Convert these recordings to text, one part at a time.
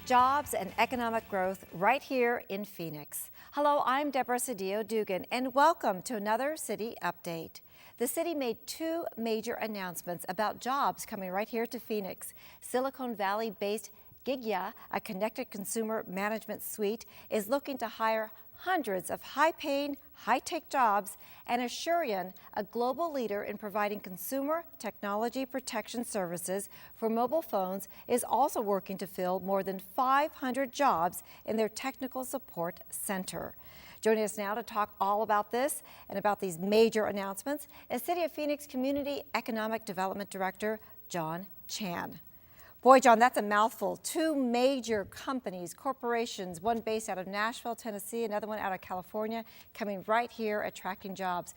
jobs and economic growth right here in Phoenix. Hello, I'm Deborah Sedillo Dugan, and welcome to another City Update. The city made two major announcements about jobs coming right here to Phoenix. Silicon Valley-based Gigya, a connected consumer management suite, is looking to hire hundreds of high-paying, high-tech jobs, and Asurion, a global leader in providing consumer technology protection services for mobile phones, is also working to fill more than 500 jobs in their technical support center. Joining us now to talk all about this and about these major announcements is City of Phoenix Community Economic Development Director John Chan. Boy, John, that's a mouthful. Two major companies, corporations, one based out of Nashville, Tennessee, another one out of California, coming right here, attracting jobs.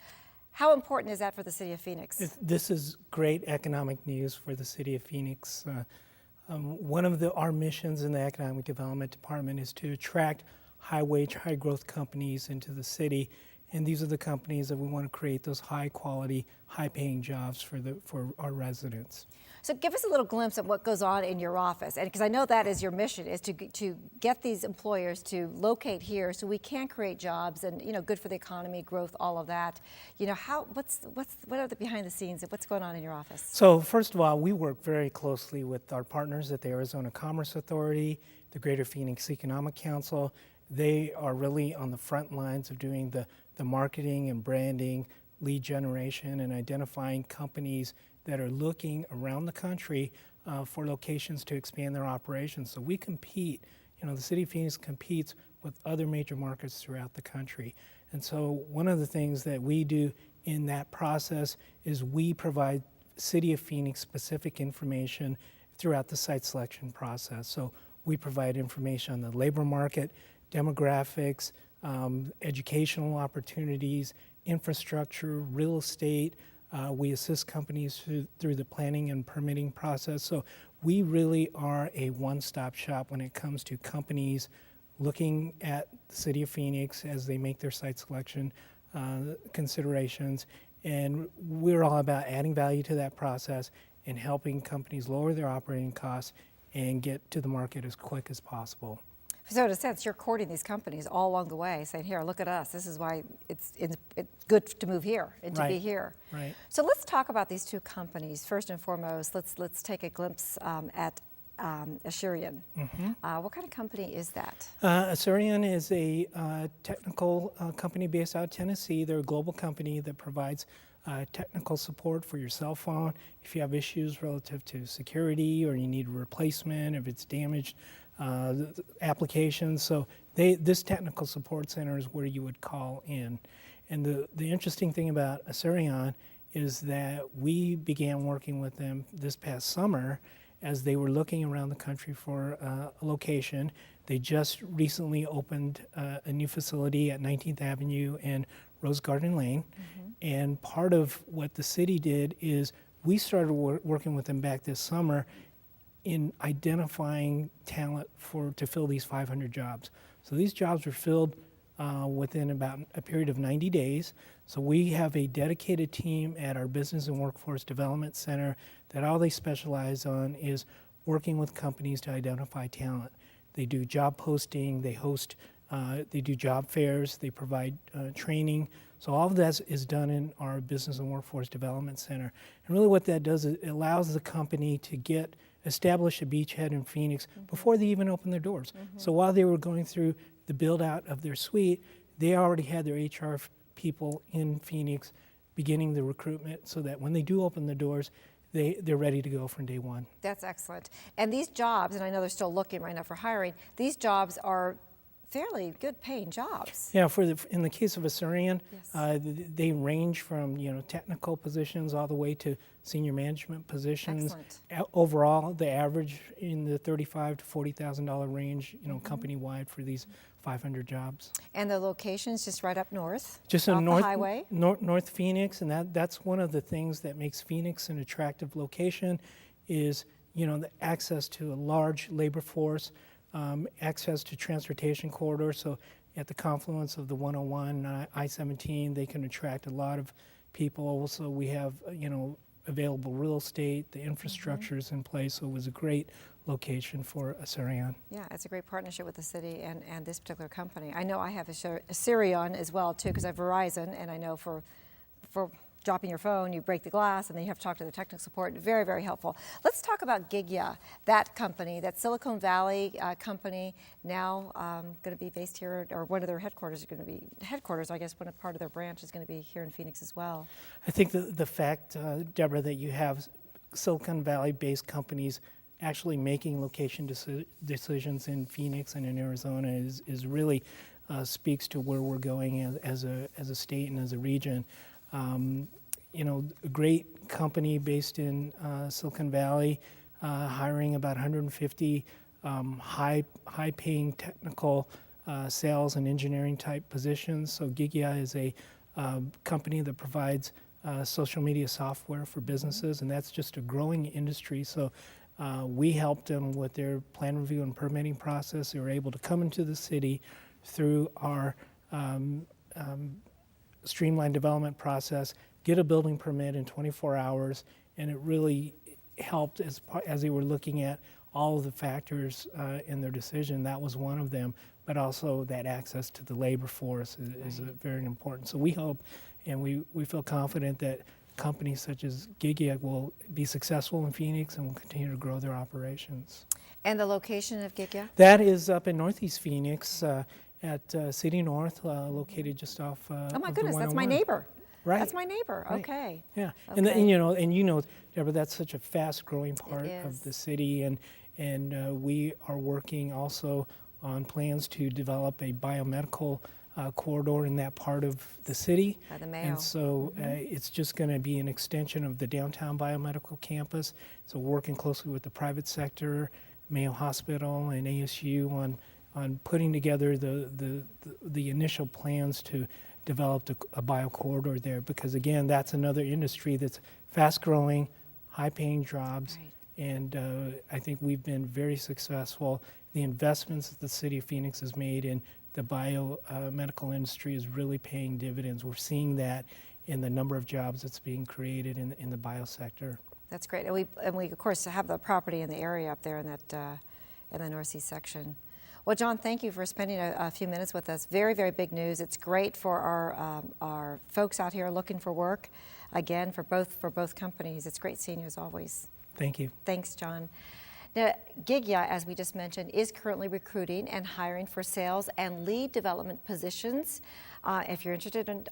How important is that for the City of Phoenix? This is great economic news for the City of Phoenix. One of our missions in the Economic Development Department is to attract high-wage, high-growth companies into the city. And these are the companies that we want to create those high-quality, high-paying jobs for our residents. So give us a little glimpse of what goes on in your office, and because I know that is your mission, is to get these employers to locate here so we can create jobs and, you know, good for the economy, growth, all of that. You know, what are the behind the scenes and what's going on in your office? So first of all, we work very closely with our partners at the Arizona Commerce Authority, the Greater Phoenix Economic Council. They are really on the front lines of doing the marketing and branding, lead generation, and identifying companies that are looking around the country for locations to expand their operations. So we compete, you know, the City of Phoenix competes with other major markets throughout the country. And so one of the things that we do in that process is we provide City of Phoenix specific information throughout the site selection process. So we provide information on the labor market, demographics, educational opportunities, infrastructure, real estate. We assist companies through the planning and permitting process. So we really are a one-stop shop when it comes to companies looking at the City of Phoenix as they make their site selection considerations. And we're all about adding value to that process and helping companies lower their operating costs and get to the market as quick as possible. So in a sense, you're courting these companies all along the way, saying, here, look at us. This is why it's good to move here and to be here. Right. So let's talk about these two companies. First and foremost, let's take a glimpse at Asurion. Mm-hmm. What kind of company is that? Asurion is a technical company based out of Tennessee. They're a global company that provides technical support for your cell phone. If you have issues relative to security or you need a replacement, if it's damaged, applications. So this technical support center is where you would call in. And the interesting thing about Asurion is that we began working with them this past summer as they were looking around the country for a location. They just recently opened a new facility at 19th Avenue and Rose Garden Lane. Mm-hmm. And part of what the city did is we started working with them back this summer in identifying talent to fill these 500 jobs. So these jobs were filled within about a period of 90 days. So we have a dedicated team at our Business and Workforce Development Center that all they specialize on is working with companies to identify talent. They do job posting, they host, they do job fairs, they provide training. So all of that is done in our Business and Workforce Development Center. And really what that does is it allows the company to establish a beachhead in Phoenix mm-hmm. before they even open their doors. Mm-hmm. So while they were going through the build out of their suite, they already had their HR people in Phoenix beginning the recruitment so that when they do open the doors, they're ready to go from day one. That's excellent. And these jobs, and I know they're still looking right now for hiring, these jobs are fairly good paying jobs. Yeah, in the case of Asurion, yes. They range from technical positions all the way to senior management positions. Excellent. Overall, the average in the $35,000 to $40,000 range, mm-hmm. company-wide for these 500 jobs. And the location's just right up north, just off on the highway? North Phoenix, and that's one of the things that makes Phoenix an attractive location is, the access to a large labor force, access to transportation corridors. So at the confluence of the 101 and I-17, they can attract a lot of people. Also, we have, available real estate, the infrastructure is in place, so it was a great location for Assyrian. Yeah, it's a great partnership with the city and this particular company. I know I have Assyrian as well too, because I have Verizon, and I know for dropping your phone, you break the glass, and then you have to talk to the technical support. Very, very helpful. Let's talk about Gigya, that company, that Silicon Valley company, now going to be based here, or one of their headquarters is going to be, I guess one part of their branch is going to be here in Phoenix as well. I think the fact, Deborah, that you have Silicon Valley-based companies actually making location decisions in Phoenix and in Arizona is really speaks to where we're going as a state and as a region. You know, a great company based in Silicon Valley, hiring about 150 high-paying technical sales and engineering type positions. So Gigya is a company that provides social media software for businesses, and that's just a growing industry. So we helped them with their plan review and permitting process. They were able to come into the city through our streamlined development process, get a building permit in 24 hours, and it really helped as they were looking at all of the factors in their decision. That was one of them, but also that access to the labor force is very important. So we hope and we feel confident that companies such as Gigya will be successful in Phoenix and will continue to grow their operations. And the location of Gigya? That is up in Northeast Phoenix at City North, located just off oh my of goodness, the that's my 101. neighbor. Right. That's my neighbor. Right. Okay. Yeah, Okay. and you know, Deborah, that's such a fast-growing part of the city, and we are working also on plans to develop a biomedical corridor in that part of the city. By the Mayo. And so it's just going to be an extension of the downtown biomedical campus. So working closely with the private sector, Mayo Hospital and ASU on putting together the initial plans to develop a bio corridor there, because again, that's another industry that's fast growing, high paying jobs. Right. And I think we've been very successful. The investments that the city of Phoenix has made in the biomedical industry is really paying dividends. We're seeing that in the number of jobs that's being created in the bio sector. That's great. And we of course have the property in the area up there in that in the Northeast section. Well, John, thank you for spending a few minutes with us. Very, very big news. It's great for our folks out here looking for work. Again, for both companies. It's great seeing you as always. Thank you. Thanks, John. Now, Gigya, as we just mentioned, is currently recruiting and hiring for sales and lead development positions. If you're interested in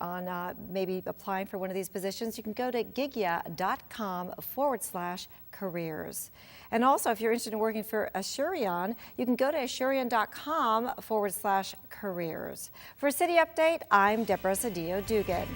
maybe applying for one of these positions, you can go to gigya.com/careers. And also, if you're interested in working for Assyrian, you can go to assyrian.com/careers. For City Update, I'm Deborah Sedillo Dugan.